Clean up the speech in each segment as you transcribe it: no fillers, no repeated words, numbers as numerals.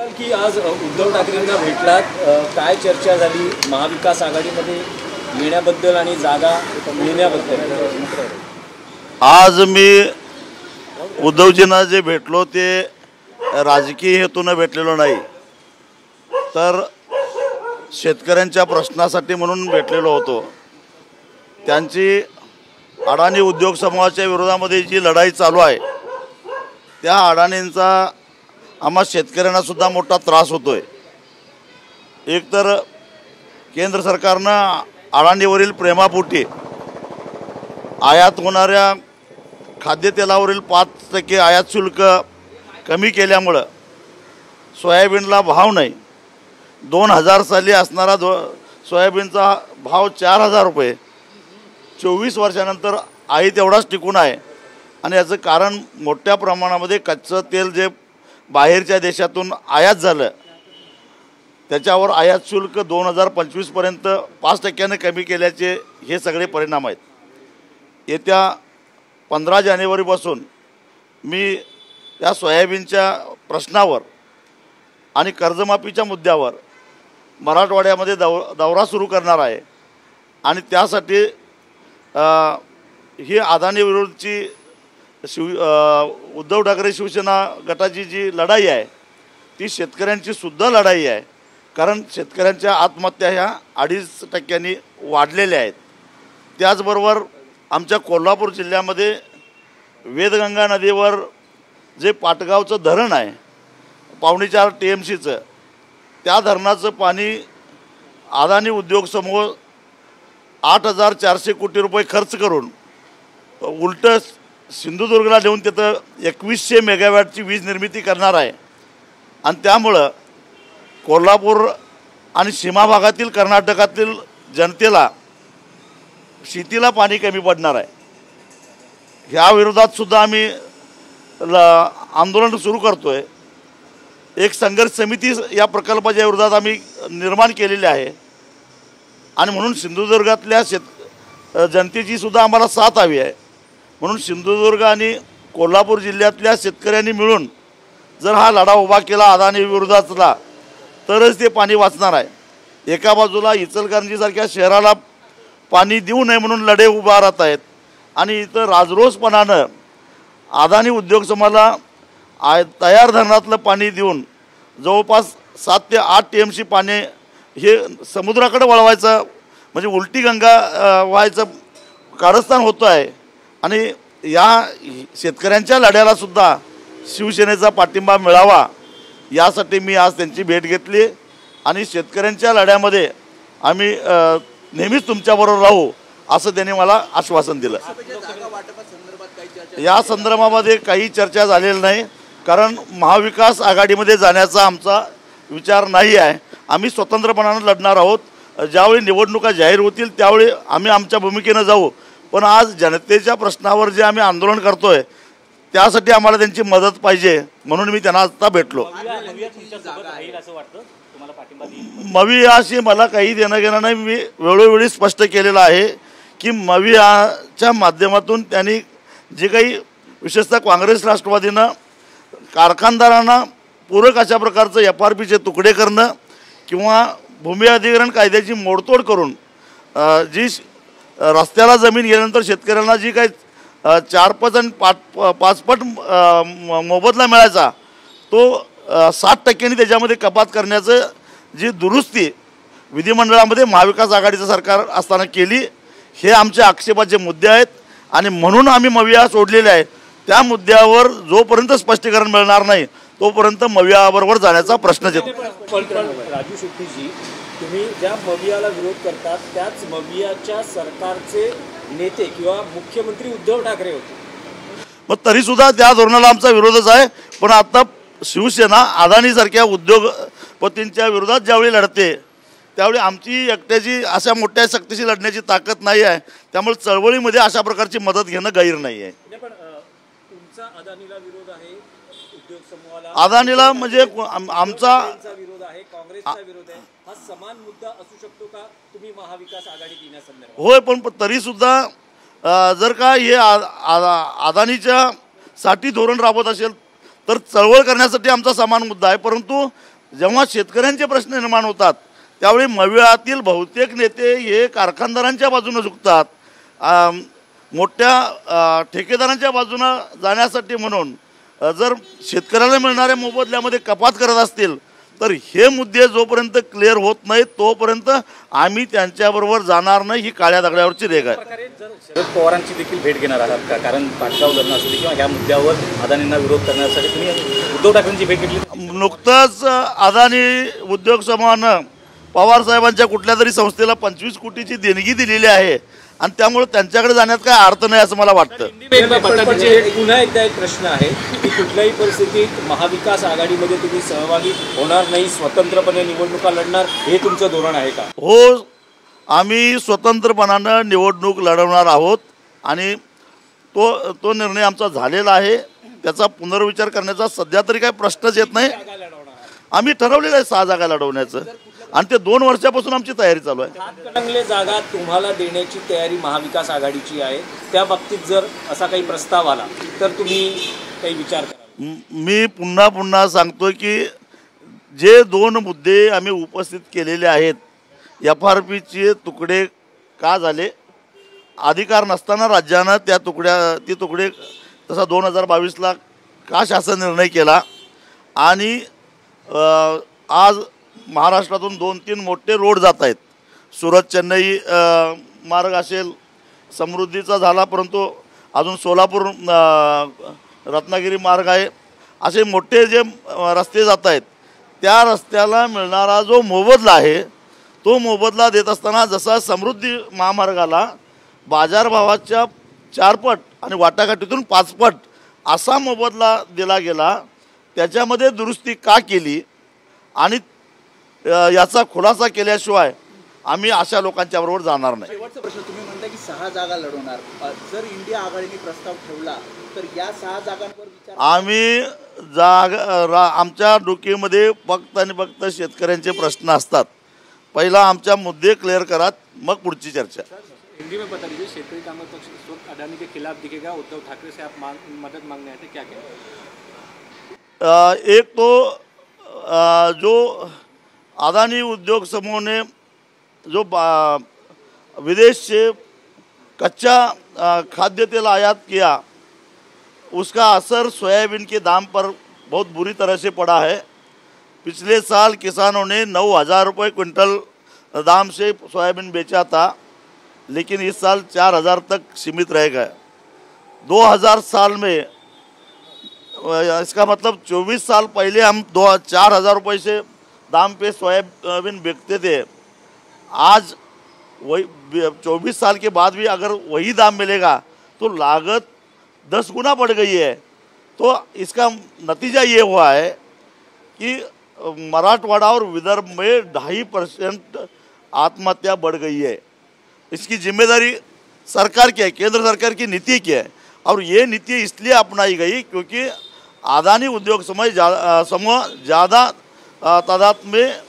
सांगाल की आज उद्धव ठाकरेंना भेटलात, काय चर्चा झाली महाविकास आघाडीमध्ये येण्याबद्दल आणि जागा मिळण्याबद्दल? आज मी उद्धवजींना जे भेटलो ते राजकीय हेतूने भेटलेलो नाही, तर शेतकऱ्यांच्या प्रश्नासाठी म्हणून भेटलेलो होतो। त्यांची अडाणी उद्योग समूहाच्या विरोधामध्ये जी लढाई चालू आहे त्या अडाणींचा आम्हा शेतकऱ्यांना सुद्धा मोठा त्रास होतोय। एक तर केंद्र सरकारनं अडाणीवरील प्रेमापोटी आयात होणाऱ्या खाद्यतेलावरील 5% आयात शुल्क कमी केल्यामुळं सोयाबीनला भाव नाही। 2000 साली असणारा सोयाबीनचा भाव 4000 रुपये 24 वर्षानंतर आहे तेवढाच टिकून आहे। आणि याचं कारण मोठ्या प्रमाणामध्ये कच्चं तेल जे बाहेरच्या देशातून आयात झालं त्याच्यावर आयात शुल्क 2025 पर्यंत 5% कमी केल्याचे हे सगळे परिणाम आहेत। येत्या 15 जानेवारीपासून मी या सोयाबीनच्या प्रश्नावर आणि कर्जमाफीच्या मुद्द्यावर मराठवाड्यामध्ये दौरा सुरू करणार आहे। आणि त्यासाठी ही अदानी विरोधची उद्धव ठाकरे शिवसेना गटाची जी लढाई आहे ती शेतकऱ्यांची सुद्धा लढाई आहे, कारण शेतकऱ्यांच्या आत्महत्या ह्या 2.5% वाढलेल्या आहेत। त्याचबरोबर आमच्या कोल्हापूर जिल्ह्यामध्ये वेदगंगा नदीवर जे पाटगावचं धरण आहे 4.25 TMCचं, त्या धरणाचं पाणी अदानी उद्योग समूह 8400 कोटी रुपये खर्च करून उलटं सिंधुदुर्गला नेऊन तिथं 2100 मेगावॅटची वीज निर्मिती करणार आहे। आणि त्यामुळं कोल्हापूर आणि सीमा भागातील कर्नाटकातील जनतेला शेतीला पाणी कमी पडणार आहे। ह्या विरोधात सुद्धा आम्ही आंदोलन सुरू करतोय। एक संघर्ष समिती या प्रकल्पाच्या विरोधात आम्ही निर्माण केलेली आहे आणि म्हणून सिंधुदुर्गातल्या जनतेची सुद्धा आम्हाला साथ हवी आहे। म्हणून सिंधुदुर्ग आणि कोल्हापूर जिल्ह्यातल्या शेतकऱ्यांनी मिळून जर हा लढा उभा केला अदानी विरोधातला तरच ते पाणी वाचणार आहे। एका बाजूला इचलकरंजीसारख्या शहराला पाणी देऊ नये म्हणून लढे उभा राहत आहेत आणि इथं राजरोसपणानं अदानी उद्योग समूहाला तयार धरणातलं पाणी देऊन जवळपास 7 ते 8 TMC पाणी हे समुद्राकडे वळवायचं म्हणजे उलटी गंगा व्हायचं कारस्थान होतं आहे। आणि या शेतकऱ्यांच्या लढ्याला सुद्धा शिवसेनेचा पाठिंबा मिळावा यासाठी मी आज त्यांची भेट घेतली आणि शेतकऱ्यांच्या लढ्यामध्ये आम्ही नेहमीच तुमच्याबरोबर राहू असं त्यांनी मला आश्वासन दिलं। या संदर्भामध्ये काही चर्चा झालेली नाही, कारण महाविकास आघाडीमध्ये जाण्याचा आमचा विचार नाही आहे। आम्ही स्वतंत्रपणाने लढणार आहोत। ज्यावेळी निवडणुका जाहीर होतील त्यावेळी आम्ही आमच्या भूमिकेने जाऊ, पण आज जनतेच्या प्रश्नावर जे आम्ही आंदोलन करतोय त्यासाठी आम्हाला त्यांची मदत पाहिजे, म्हणून मी त्यांना आता भेटलो। मवियाशी मला काही देणं घेणं नाही। मी वेळोवेळी स्पष्ट केलेलं आहे की मवियाच्या माध्यमातून त्यांनी जे काही विशेषतः काँग्रेस राष्ट्रवादीनं कारखानदारांना पूरक अशा प्रकारचं FRPचे तुकडे करणं किंवा भूमी अधिग्रहण कायद्याची मोडतोड करून जी रस्त्याला जमीन गेल्यानंतर शेतकऱ्यांना जी काही 4-5 आणि 5 पट मोबदला मिळायचा तो 60% त्याच्यामध्ये कपात करण्याचं जी दुरुस्ती विधिमंडळामध्ये महाविकास आघाडीचं सरकार असताना केली, हे आमचे आक्षेपाचे मुद्दे आहेत। आणि म्हणून आम्ही मविया सोडलेले आहे। त्या मुद्द्यावर जोपर्यंत स्पष्टीकरण मिळणार नाही तोपर्यंत मवियाबरोबर जाण्याचा प्रश्नच येतो। राजू शेट्टीजी, तुम्ही ज्या मवियाला विरोध करतात त्याच मवियाच्या सरकारचे नेते किंवा मुख्यमंत्री उद्धव ठाकरे होते, मग तरीसुद्धा त्या धोरणाला आमचा विरोधच आहे। पण आता शिवसेना अदानीसारख्या उद्योगपतींच्या विरोधात ज्यावेळी लढते त्यावेळी आमची एकट्याची अशा मोठ्या शक्तीशी लढण्याची ताकद नाही आहे, त्यामुळे चळवळीमध्ये अशा प्रकारची मदत घेणं गैर नाही आहे। तुमचा अदानीला विरोध आहे, उद्योग समूहाला अदानीला म्हणजे आमचा विरोध आहे, काँग्रेसचा विरोध आहे, हा समान मुद्दा असू शकतो का तुम्ही महाविकास आघाडीत येण्यासंदर्भात? होय, पण तरीसुद्धा जर का हे अदानीच्या साठी धोरण राबवत असेल तर चळवळ करण्यासाठी आमचा समान मुद्दा आहे, परंतु जेव्हा शेतकऱ्यांचे प्रश्न निर्माण होतात त्यावेळी मविळातील बहुतेक नेते हे कारखानदारांच्या बाजूने झुकतात. मोठ्या ठेकेदारांच्या बाजूनं जाण्यासाठी म्हणून जर शेतकऱ्याला मिळणाऱ्या मोबदल्यामध्ये कपात करत असतील तर हे मुद्दे जोपर्यंत क्लिअर होत नाहीत तोपर्यंत आम्ही त्यांच्याबरोबर जाणार नाही. ही काळ्या दगडावरची रेघ आहे. शरद पवारांची देखील भेट घेणार आहात का? कारण पाटगाव धरण असू दे किंवा ह्या मुद्द्यावर अदानींना विरोध करण्यासाठी तुम्ही उद्धव ठाकरेंची भेट घेतली. नुकतंच अदानी उद्योग समूहानं पवार साहेबांच्या कुठल्या तरी संस्थेला 25 कोटीची देणगी दिलेली आहे आणि त्यामुळे त्यांच्याकडे जाण्यात काय अर्थ नाही असं मला वाटतं. पुन्हा एकदा एक प्रश्न आहे की कुठल्याही परिस्थितीत महाविकास आघाडीमध्ये तुम्ही सहभागी होणार नाही, स्वतंत्रपणे निवडणुका लढणार, हे तुमचं धोरण आहे का? हो, आम्ही स्वतंत्रपणानं निवडणूक लढवणार आहोत आणि तो निर्णय आमचा झालेला आहे. त्याचा पुनर्विचार करण्याचा सध्या तरी काही प्रश्नच येत नाही. आम्ही ठरवलेलं आहे 6 जागा लढवण्याचं आणि ते 2 वर्षापासून आमची तयारी चालू आहे. हातकणंगले जागा तुम्हाला देण्याची तयारी महाविकास आघाडीची आहे. त्या बाबतीत जर असा काही प्रस्ताव आला तर तुम्ही काही विचार करा? मी पुन्हा सांगतो की जे 2 मुद्दे आम्ही उपस्थित केलेले आहेत, FRPचे तुकडे का झाले, अधिकार नसताना राज्यानं ती तुकडे तसा 2022ला का शासन निर्णय केला आणि आज महाराष्ट्रातून 2-3 मोठे रोड जात आहेत. सुरत चेन्नई मार्ग असेल, समृद्धीचा झाला परंतु अजून सोलापूर रत्नागिरी मार्ग आहे. असे मोठे जे रस्ते जात आहेत त्या रस्त्याला मिळणारा जो मोबदला आहे तो मोबदला देत असताना जसा समृद्धी महामार्गाला बाजारभावाच्या 4 पट आणि वाटाघाटीतून 5 पट असा मोबदला दिला गेला, त्याच्यामध्ये दुरुस्ती का केली आणि याचा खुलासा केल्याशिवाय आम्ही अशा लोकांच्या बरोबर जाणार नाही. शेवटचा प्रश्न, तुम्ही म्हणता की 6 जागा लढवणार, जर इंडिया आघाडीने प्रस्ताव ठेवला तर या 6 जागांवर विचार? आम्ही आमच्या डोक्यामध्ये फक्त आणि फक्त शेतकऱ्यांचे प्रश्न असतात. पहिला आमच्या मुद्दे क्लिअर करा, मग पुढची चर्चा. हिंदी में बता दीजिए, क्षेत्रीय कामत पक्ष इस वक्त अडानी के खिलाफ दिखेगा, उद्धव ठाकरे से आप मदद मांगने आए थे, क्या कहेंगे? एक तो जो अदानी उद्योग समूह ने जो विदेश से कच्चा खाद्य तेल आयात किया उसका असर सोयाबीन के दाम पर बहुत बुरी तरह से पड़ा है. पिछले साल किसानों ने 9,000 रुपये क्विंटल दाम से सोयाबीन बेचा था, लेकिन इस साल 4,000 तक सीमित रह गए. 2000 साल में, इसका मतलब 24 साल पहले हम 4,000 रुपये से दाम पे सोयाबीन बेचते थे. आज वही 24 साल के बाद भी अगर वही दाम मिलेगा तो लागत 10 गुना बढ़ गई है. तो इसका नतीजा ये हुआ है कि मराठवाड़ा और विदर्भ में 2.5% आत्महत्या बढ़ गई है. इसकी जिम्मेदारी सरकार की है, केंद्र सरकार की नीति की है. और ये नीति इसलिए अपनाई गई क्योंकि अदानी उद्योग समूह ज़्यादा तादाद में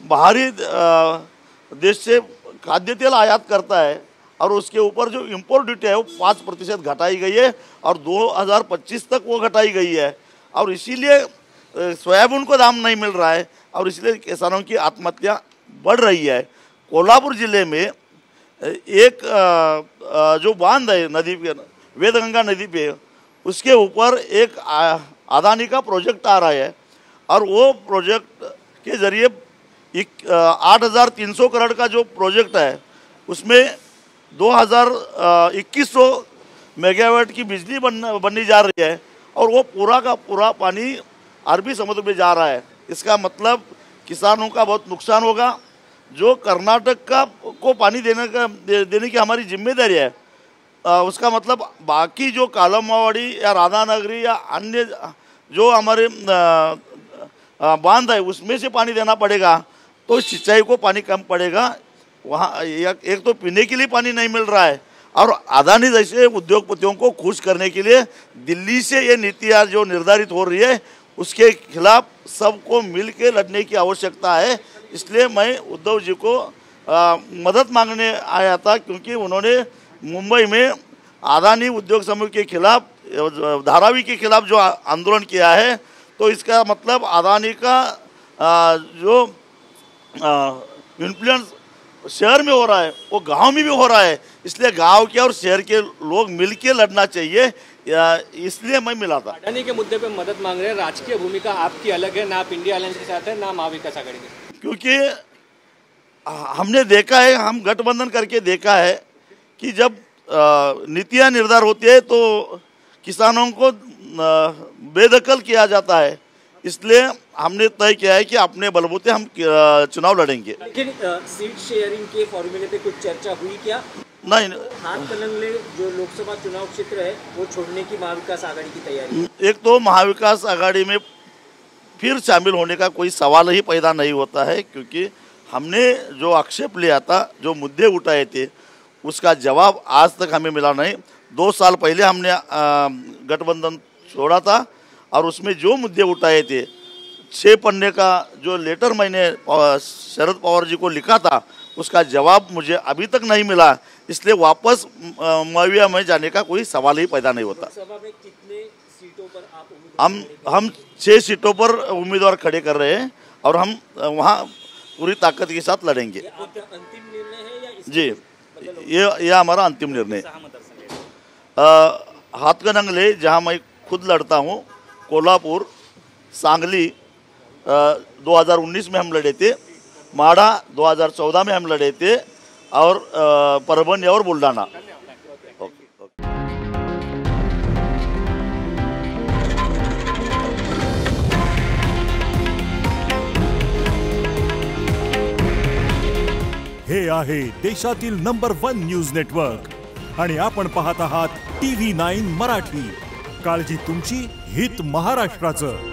बाहरी देश से खाद्य तेल आयात करता है और उसके ऊपर जो इम्पोर्ट ड्यूटी है वो 5% घटाई गई है और 2025 तक वो घटाई गई है. और इसीलिए सोयाबीन को दाम नहीं मिल रहा है और इसलिए किसानों की आत्महत्या बढ़ रही है. कोल्हापुर ज़िले में एक जो बांध है नदी पे, वेदगंगा नदी पे, उसके ऊपर एक अदानी का प्रोजेक्ट आ रहा है और वो प्रोजेक्ट के ज़रिए 8,300 करोड़ का जो प्रोजेक्ट है उसमें 2,2100 मेगावाट की बिजली बननी जा रही है और वो पूरा का पूरा पानी अरबी समुद्र में जा रहा है. इसका मतलब किसानों का बहुत नुकसान होगा. जो कर्नाटक को पानी देने की हमारी जिम्मेदारी है, उसका मतलब बाकी जो कालमावाड़ी या राधानगरी या अन्य जो हमारे बांध है उसमें से पानी देना पड़ेगा. तो सिंचाई को पानी कम पड़ेगा. वहाँ एक तो पीने के लिए पानी नहीं मिल रहा है और अदानी जैसे उद्योगपतियों को खुश करने के लिए दिल्ली से ये नीतियाँ जो निर्धारित हो रही है उसके खिलाफ सबको मिल के लड़ने की आवश्यकता है. इसलिए मैं उद्धव जी को मदद मांगने आया था क्योंकि उन्होंने मुंबई में अदानी उद्योग समूह के खिलाफ, धारावी के खिलाफ जो आंदोलन किया है तो तो इसका मतलब अदानी का जो इन्फ्लुएंस शहर में हो रहा है वो गांव में भी हो रहा है, इसलिए गांव के और शहर के लोग मिलके लड़ना चाहिए, इसलिए मैं मिला था। अडानी के मुद्दे पे मदद मांग रहे हैं, राजकीय भूमिका आपकी अलग है, ना आप इंडिया अलायंस के साथ है ना महाविकास आघाड़ी के। क्योंकि हमने देखा है, हम गठबंधन करके देखा है कि जब नीतियाँ निर्धार होती है तो किसानों को बेदखल किया जाता है, इसलिए हमने तय किया है कि अपने बलबूते हम चुनाव लड़ेंगे। लेकिन सीट शेयरिंग के फॉर्मूले पे कुछ चर्चा हुई क्या? नहीं, हाथकणंगले जो लोकसभा चुनाव क्षेत्र है वो छोड़ने की महाविकास आघाड़ी की तैयारी। एक तो महाविकास आघाड़ी में फिर शामिल होने का कोई सवाल ही पैदा नहीं होता है, क्योंकि हमने जो आक्षेप लिया था, जो मुद्दे उठाए थे, उसका जवाब आज तक हमें मिला नहीं। 2 साल पहले हमने गठबंधन छोड़ा था और उसमें जो मुद्दे उठाए थे, 6 पन्ने का जो लेटर मैंने शरद पवार जी को लिखा था, उसका जवाब मुझे अभी तक नहीं मिला, इसलिए वापस मविया में जाने का कोई सवाल ही पैदा नहीं होता। लोकसभा में कितने सीटों पर आप हम 6 सीटों पर उम्मीदवार खड़े कर रहे हैं और हम वहाँ पूरी ताकत के साथ लड़ेंगे। ये आपका अंतिम निर्णय है या जी, ये हमारा अंतिम निर्णय। हाथकणंगले जहाँ मैं खुद लड़ता हूँ, कोल्हापुर, सांगली 2019 में हम लड़े थे, माढ़ा 2014 में हम लड़े थे, और परभणी और बुल्ढाना। हे आहे देशातील नंबर 1 न्यूज नेटवर्क आणि आपण पाहत आहात TV9 मराठी। काळजी तुमची, हित महाराष्ट्राचं।